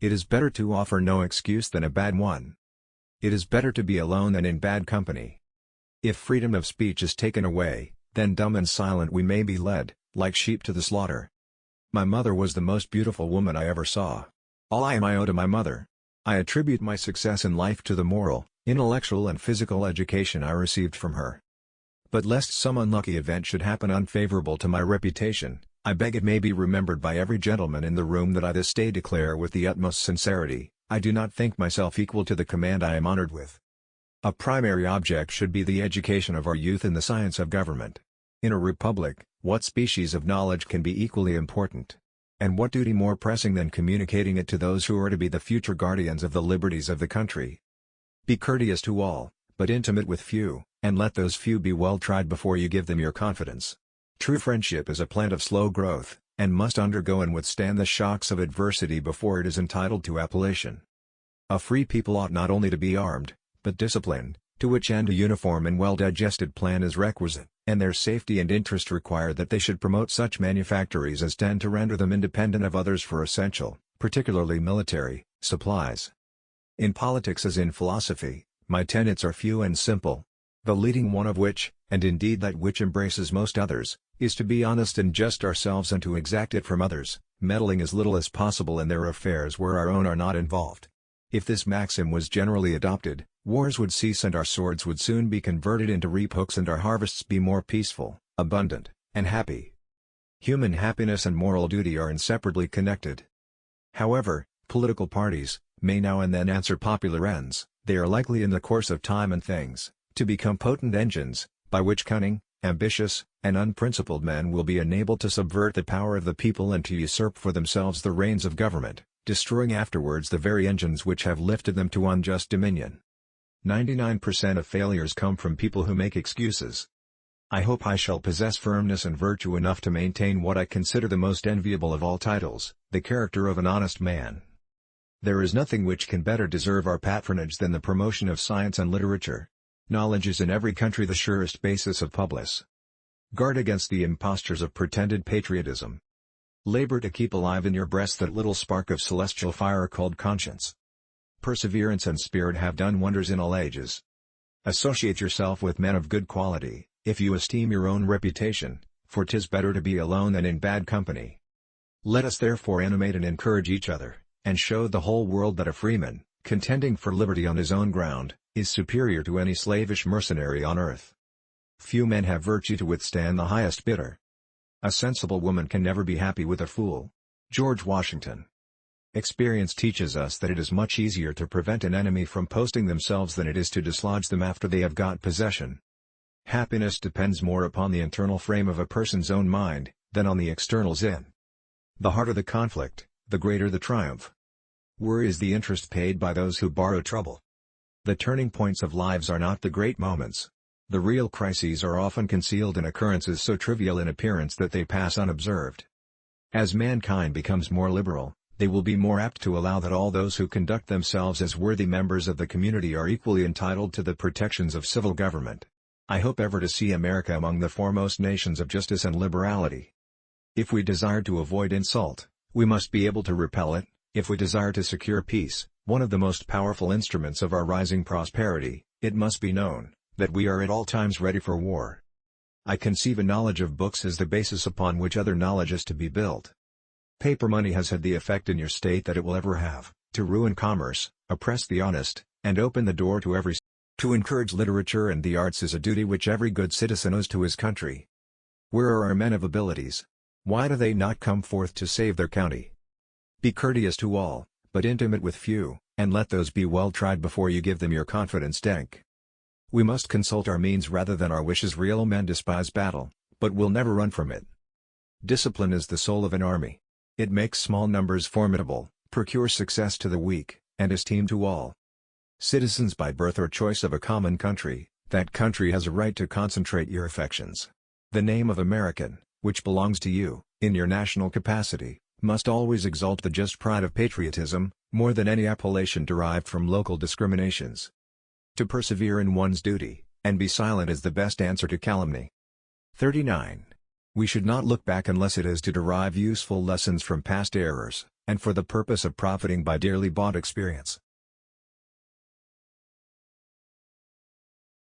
It is better to offer no excuse than a bad one. It is better to be alone than in bad company. If freedom of speech is taken away, then dumb and silent we may be led, like sheep to the slaughter. My mother was the most beautiful woman I ever saw. All I am I owe to my mother. I attribute my success in life to the moral, intellectual and physical education I received from her. But lest some unlucky event should happen unfavorable to my reputation, I beg it may be remembered by every gentleman in the room that I this day declare with the utmost sincerity, I do not think myself equal to the command I am honored with. A primary object should be the education of our youth in the science of government. In a republic, what species of knowledge can be equally important? And what duty more pressing than communicating it to those who are to be the future guardians of the liberties of the country? Be courteous to all, but intimate with few, and let those few be well tried before you give them your confidence. True friendship is a plant of slow growth, and must undergo and withstand the shocks of adversity before it is entitled to appellation. A free people ought not only to be armed, but disciplined, to which end a uniform and well-digested plan is requisite, and their safety and interest require that they should promote such manufactories as tend to render them independent of others for essential, particularly military, supplies. In politics as in philosophy, my tenets are few and simple. The leading one of which, and indeed that which embraces most others, is to be honest and just ourselves and to exact it from others, meddling as little as possible in their affairs where our own are not involved. If this maxim was generally adopted, wars would cease and our swords would soon be converted into reap hooks and our harvests be more peaceful, abundant, and happy. Human happiness and moral duty are inseparably connected. However, political parties may now and then answer popular ends, they are likely in the course of time and things, to become potent engines, by which cunning, ambitious, and unprincipled men will be enabled to subvert the power of the people and to usurp for themselves the reins of government, destroying afterwards the very engines which have lifted them to unjust dominion. 99% of failures come from people who make excuses. I hope I shall possess firmness and virtue enough to maintain what I consider the most enviable of all titles, the character of an honest man. There is nothing which can better deserve our patronage than the promotion of science and literature. Knowledge is in every country the surest basis of public. Guard against the impostures of pretended patriotism. Labor to keep alive in your breast that little spark of celestial fire called conscience. Perseverance and spirit have done wonders in all ages. Associate yourself with men of good quality, if you esteem your own reputation, for 'tis better to be alone than in bad company. Let us therefore animate and encourage each other, and show the whole world that a freeman, contending for liberty on his own ground, is superior to any slavish mercenary on earth. Few men have virtue to withstand the highest bidder. A sensible woman can never be happy with a fool. George Washington. Experience teaches us that it is much easier to prevent an enemy from posting themselves than it is to dislodge them after they have got possession. Happiness depends more upon the internal frame of a person's own mind, than on the externals in. The harder the conflict, the greater the triumph. Worry is the interest paid by those who borrow trouble. The turning points of lives are not the great moments. The real crises are often concealed in occurrences so trivial in appearance that they pass unobserved. As mankind becomes more liberal, they will be more apt to allow that all those who conduct themselves as worthy members of the community are equally entitled to the protections of civil government. I hope ever to see America among the foremost nations of justice and liberality. If we desire to avoid insult, we must be able to repel it. If we desire to secure peace, one of the most powerful instruments of our rising prosperity, it must be known that we are at all times ready for war. I conceive a knowledge of books as the basis upon which other knowledge is to be built. Paper money has had the effect in your state that it will ever have, to ruin commerce, oppress the honest, and open the door to every. To encourage literature and the arts is a duty which every good citizen owes to his country. Where are our men of abilities? Why do they not come forth to save their county? Be courteous to all, but intimate with few, and let those be well tried before you give them your confidence. We must consult our means rather than our wishes. Real men despise battle, but will never run from it. Discipline is the soul of an army. It makes small numbers formidable, procures success to the weak, and esteem to all. Citizens by birth or choice of a common country, that country has a right to concentrate your affections. The name of American, which belongs to you, in your national capacity, must always exalt the just pride of patriotism, more than any appellation derived from local discriminations. To persevere in one's duty, and be silent is the best answer to calumny. 39. We should not look back unless it is to derive useful lessons from past errors, and for the purpose of profiting by dearly bought experience.